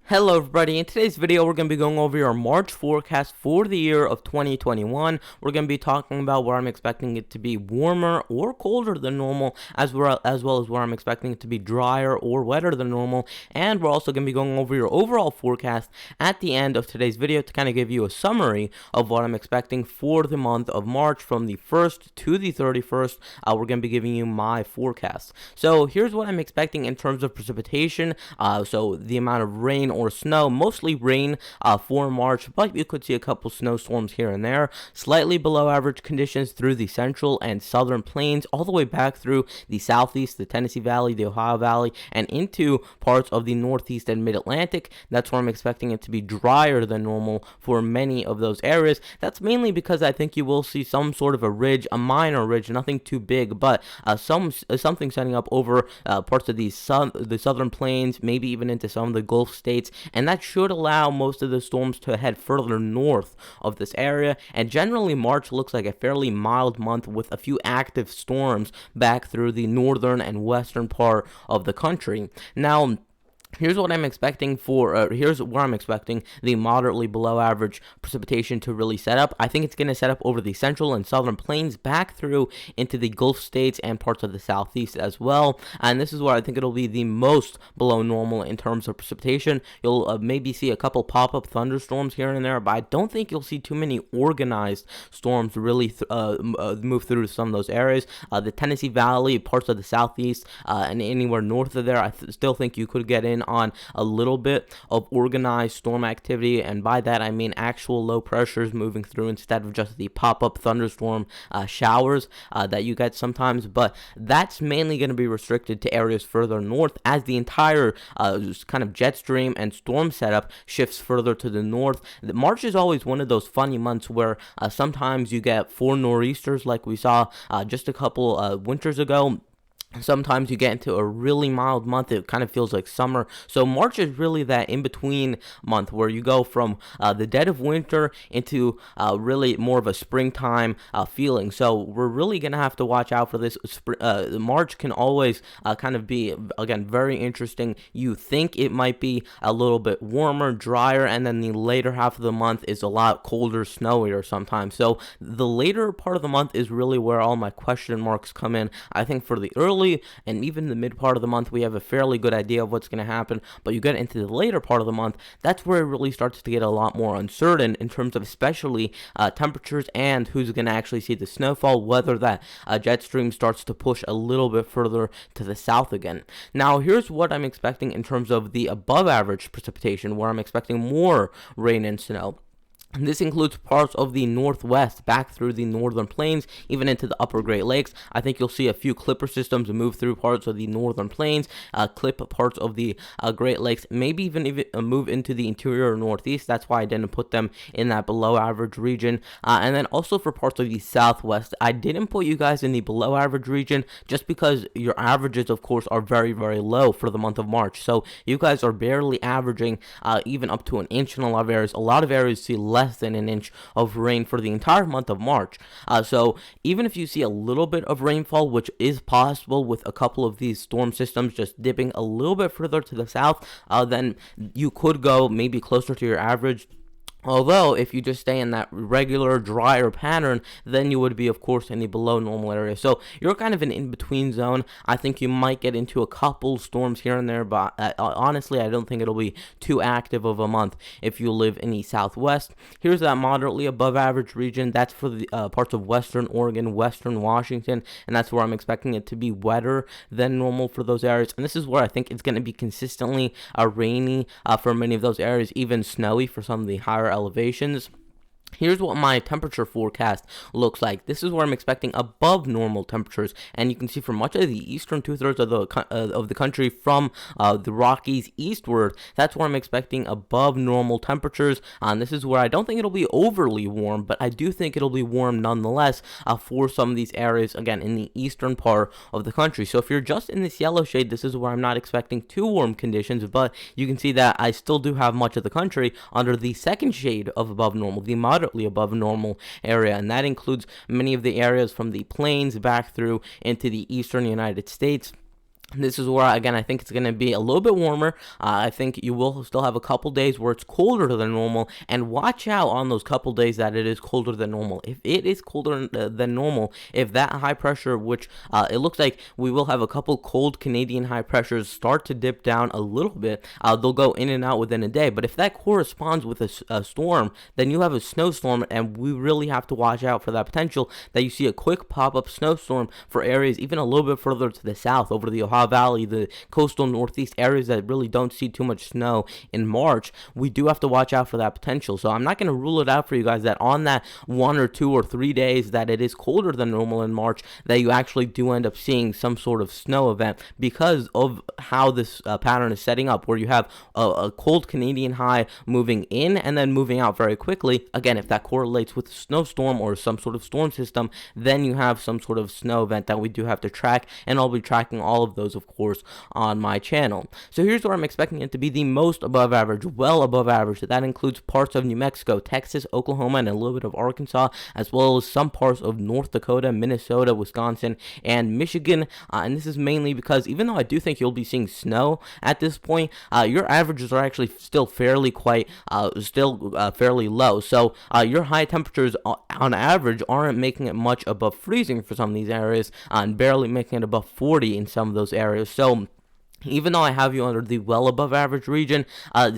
Hello everybody, in today's video we're going to be going over your March forecast for the year of 2021. We're going to be talking about where I'm expecting it to be warmer or colder than normal, as well as where I'm expecting it to be drier or wetter than normal. And we're also going to be going over your overall forecast at the end of today's video to kind of give you a summary of what I'm expecting for the month of March from the 1st to the 31st. We're going to be giving you my forecast. So here's what I'm expecting in terms of precipitation. So the amount of rain or snow, mostly rain for March, but you could see a couple snowstorms here and there. Slightly below average conditions through the central and southern plains, all the way back through the southeast, the Tennessee Valley, the Ohio Valley, and into parts of the northeast and mid-Atlantic. That's where I'm expecting it to be drier than normal for many of those areas. That's mainly because I think you will see some sort of a ridge, a minor ridge, nothing too big, but something setting up over parts of the southern plains, maybe even into some of the Gulf states, and that should allow most of the storms to head further north of this area. And generally March looks like a fairly mild month with a few active storms back through the northern and western part of the country. Now, here's what I'm expecting here's where I'm expecting the moderately below average precipitation to really set up. I think it's going to set up over the central and southern plains back through into the Gulf states and parts of the southeast as well. And this is where I think it'll be the most below normal in terms of precipitation. You'll maybe see a couple pop-up thunderstorms here and there, but I don't think you'll see too many organized storms really move through some of those areas. The Tennessee Valley, parts of the southeast, and anywhere north of there, I still think you could get in on a little bit of organized storm activity, and by that I mean actual low pressures moving through instead of just the pop-up thunderstorm showers that you get sometimes. But that's mainly going to be restricted to areas further north as the entire kind of jet stream and storm setup shifts further to the north. March is always one of those funny months where sometimes you get 4 nor'easters like we saw just a couple winters ago. Sometimes you get into a really mild month. It kind of feels like summer. So March is really that in-between month where you go from the dead of winter into really more of a springtime feeling. So we're really going to have to watch out for this. March can always kind of be, again, very interesting. You think it might be a little bit warmer, drier, and then the later half of the month is a lot colder, snowier sometimes. So the later part of the month is really where all my question marks come in. I think for the early and even the mid part of the month, we have a fairly good idea of what's going to happen, but you get into the later part of the month, that's where it really starts to get a lot more uncertain in terms of especially temperatures and who's going to actually see the snowfall, whether that jet stream starts to push a little bit further to the south again. Now, here's what I'm expecting in terms of the above average precipitation, where I'm expecting more rain and snow. This includes parts of the northwest back through the northern plains, even into the upper Great Lakes. I think you'll see a few clipper systems move through parts of the northern plains, clip parts of the Great Lakes, maybe even move into the interior northeast. That's why I didn't put them in that below average region. And then also for parts of the southwest, I didn't put you guys in the below average region just because your averages, of course, are very, very low for the month of March. So you guys are barely averaging even up to an inch in a lot of areas. A lot of areas see less than an inch of rain for the entire month of March. So even if you see a little bit of rainfall, which is possible with a couple of these storm systems just dipping a little bit further to the south, then you could go maybe closer to your average. Although, if you just stay in that regular, drier pattern, then you would be, of course, in the below normal area. So you're kind of an in-between zone. I think you might get into a couple storms here and there, but honestly, I don't think it'll be too active of a month if you live in the southwest. Here's that moderately above average region. That's for the parts of western Oregon, western Washington, and that's where I'm expecting it to be wetter than normal for those areas. And this is where I think it's going to be consistently rainy for many of those areas, even snowy for some of the higher elevations. Here's what my temperature forecast looks like. This is where I'm expecting above normal temperatures, and you can see for much of the eastern two-thirds of the country from the Rockies eastward, that's where I'm expecting above normal temperatures. And this is where I don't think it'll be overly warm, but I do think it'll be warm nonetheless for some of these areas, again, in the eastern part of the country. So if you're just in this yellow shade, this is where I'm not expecting too warm conditions, but you can see that I still do have much of the country under the second shade of above normal, the moderately above normal area, and that includes many of the areas from the plains back through into the eastern United States. This is where, again, I think it's going to be a little bit warmer. I think you will still have a couple days where it's colder than normal, and watch out on those couple days that it is colder than normal. If it is colder than normal, if that high pressure, which it looks like we will have a couple cold Canadian high pressures start to dip down a little bit, they'll go in and out within a day. But if that corresponds with a storm, then you have a snowstorm, and we really have to watch out for that potential that you see a quick pop-up snowstorm for areas even a little bit further to the south over the Ohio Valley, the coastal northeast areas that really don't see too much snow in March. We do have to watch out for that potential. So I'm not going to rule it out for you guys that on that 1 or 2 or 3 days that it is colder than normal in March, that you actually do end up seeing some sort of snow event because of how this pattern is setting up, where you have a cold Canadian high moving in and then moving out very quickly. Again, if that correlates with a snowstorm or some sort of storm system, then you have some sort of snow event that we do have to track, and I'll be tracking all of those, of course, on my channel. So here's where I'm expecting it to be the most above average, well above average. That includes parts of New Mexico, Texas, Oklahoma, and a little bit of Arkansas, as well as some parts of North Dakota, Minnesota, Wisconsin, and Michigan. And this is mainly because even though I do think you'll be seeing snow at this point, your averages are actually still fairly fairly low. So your high temperatures on average aren't making it much above freezing for some of these areas, and barely making it above 40 in some of those areas. So even though I have you under the well above average region,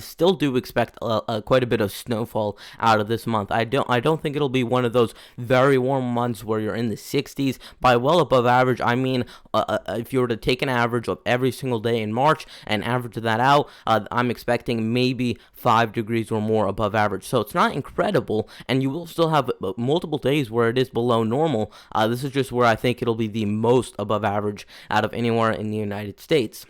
still do expect quite a bit of snowfall out of this month. I don't think it'll be one of those very warm months where you're in the 60s. By well above average, I mean if you were to take an average of every single day in March and average that out, I'm expecting maybe 5 degrees or more above average. So it's not incredible, and you will still have multiple days where it is below normal. This is just where I think it'll be the most above average out of anywhere in the United States.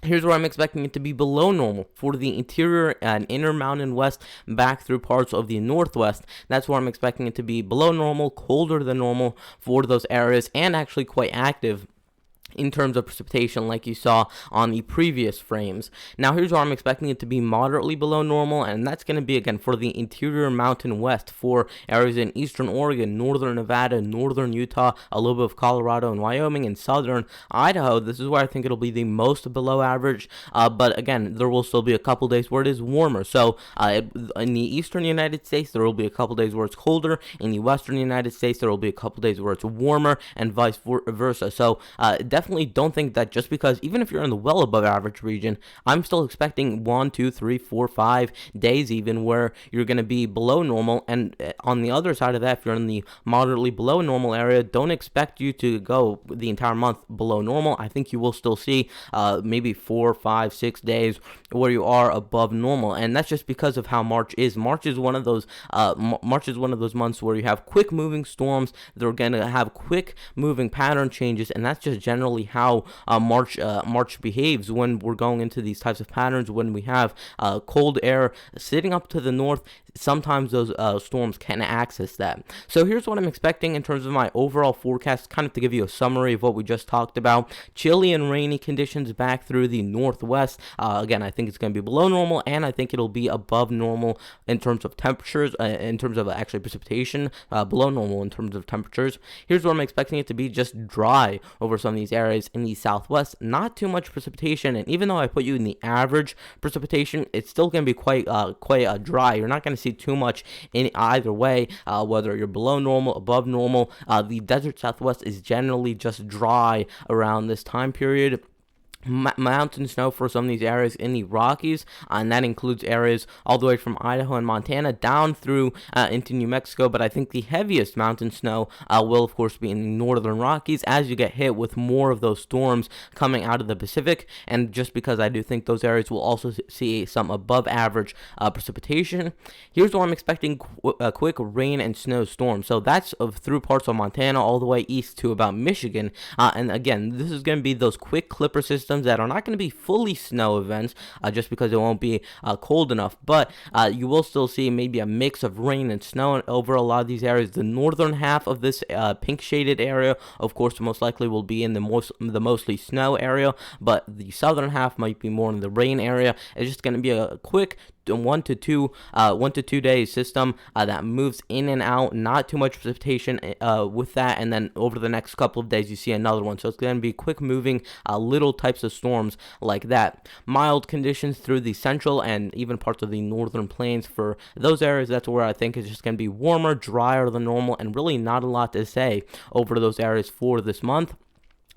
Here's where I'm expecting it to be below normal for the interior and inner mountain west back through parts of the northwest. That's where I'm expecting it to be below normal, colder than normal for those areas, and actually quite active in terms of precipitation like you saw on the previous frames. Now here's where I'm expecting it to be moderately below normal, and that's going to be again for the interior mountain west, for areas in eastern Oregon, northern Nevada, northern Utah, a little bit of Colorado and Wyoming, and southern Idaho. This is where I think it'll be the most below average, but again, there will still be a couple days where it is warmer. So in the eastern United States, there will be a couple days where it's colder. In the western United States, there will be a couple days where it's warmer, and vice versa. So definitely don't think that just because, even if you're in the well above average region, I'm still expecting 1, 2, 3, 4, 5 days even where you're going to be below normal. And on the other side of that, if you're in the moderately below normal area, don't expect you to go the entire month below normal. I think you will still see maybe 4, 5, 6 days where you are above normal, and that's just because of how March is. March is one of those months where you have quick moving storms. They're going to have quick moving pattern changes, and that's just generally how March behaves when we're going into these types of patterns. When we have cold air sitting up to the north, sometimes those storms can access that. So here's what I'm expecting in terms of my overall forecast, kind of to give you a summary of what we just talked about. Chilly and rainy conditions back through the northwest. Again, I think it's going to be below normal, and I think it'll be above normal in terms of temperatures, in terms of actually precipitation, below normal in terms of temperatures. Here's where I'm expecting it to be just dry over some of these areas in the southwest. Not too much precipitation, and even though I put you in the average precipitation, it's still going to be quite dry. You're not going to see too much in either way, whether you're below normal, above normal. The desert southwest is generally just dry around this time period. Mountain snow for some of these areas in the Rockies, and that includes areas all the way from Idaho and Montana down through into New Mexico. But I think the heaviest mountain snow will of course be in the northern Rockies, as you get hit with more of those storms coming out of the Pacific, and just because I do think those areas will also see some above average precipitation. Here's where I'm expecting quick rain and snow storms. So that's through parts of Montana all the way east to about Michigan, and again, this is going to be those quick clipper systems that are not going to be fully snow events, just because it won't be cold enough, but you will still see maybe a mix of rain and snow over a lot of these areas. The northern half of this pink shaded area, of course, most likely will be in the mostly snow area, but the southern half might be more in the rain area. It's just going to be a quick 1 to 2 day system that moves in and out, not too much precipitation with that, and then over the next couple of days you see another one. So it's going to be quick moving little types of storms like that. Mild conditions through the central and even parts of the northern plains. For those areas, that's where I think it's just going to be warmer, drier than normal, and really not a lot to say over those areas for this month.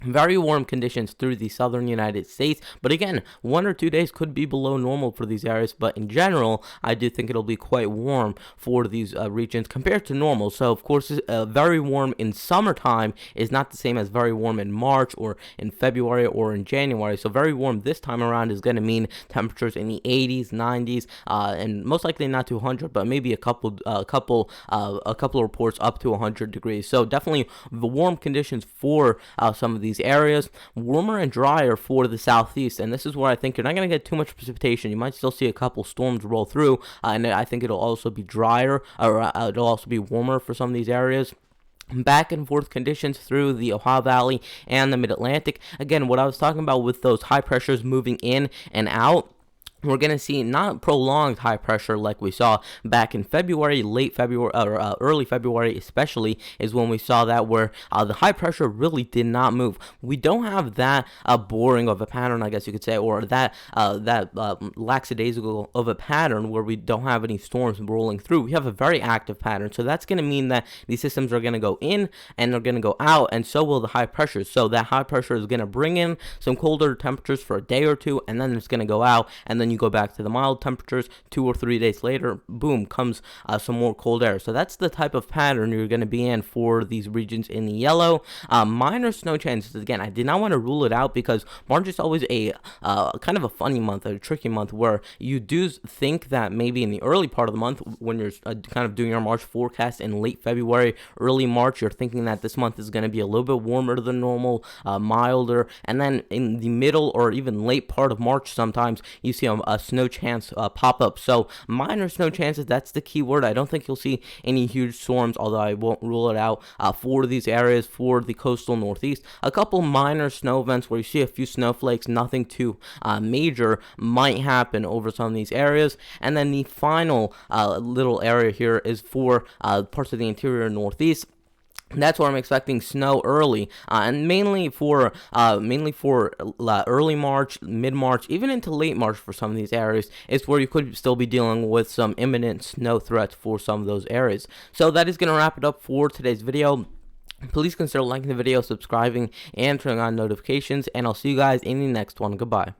Very warm conditions through the southern United States, but again, 1 or 2 days could be below normal for these areas, but in general, I do think it'll be quite warm for these regions compared to normal. So, of course, very warm in summertime is not the same as very warm in March or in February or in January. So, very warm this time around is going to mean temperatures in the 80s, 90s, and most likely not to 100, but maybe a couple reports up to 100 degrees. So, definitely the warm conditions for some of these areas, warmer and drier for the southeast, and this is where I think you're not going to get too much precipitation. You might still see a couple storms roll through, and I think it'll also be drier, or it'll also be warmer for some of these areas. Back and forth conditions through the Ohio Valley and the Mid-Atlantic. Again, what I was talking about with those high pressures moving in and out, we're going to see not prolonged high pressure like we saw back in February, late February, or early February especially, is when we saw that where the high pressure really did not move. We don't have that boring of a pattern, I guess you could say, or that lackadaisical of a pattern where we don't have any storms rolling through. We have a very active pattern, so that's going to mean that these systems are going to go in and they're going to go out, and so will the high pressure. So that high pressure is going to bring in some colder temperatures for a day or two, and then it's going to go out, and then you go back to the mild temperatures. 2 or 3 days later, boom, comes some more cold air. So that's the type of pattern you're going to be in for these regions in the yellow. Minor snow chances. Again, I did not want to rule it out because March is always a kind of a funny month, a tricky month, where you do think that maybe in the early part of the month, when you're kind of doing your March forecast in late February, early March, you're thinking that this month is going to be a little bit warmer than normal, milder, and then in the middle or even late part of March, sometimes you see a snow chance pop up. So minor snow chances, that's the key word. I don't think you'll see any huge storms, although I won't rule it out for these areas, for the coastal Northeast. A couple minor snow events where you see a few snowflakes, nothing too major, might happen over some of these areas. And then the final little area here is for parts of the interior Northeast. That's where I'm expecting snow early, and mainly for early March, mid-March, even into late March for some of these areas. It's where you could still be dealing with some imminent snow threats for some of those areas. So that is going to wrap it up for today's video. Please consider liking the video, subscribing, and turning on notifications, and I'll see you guys in the next one. Goodbye.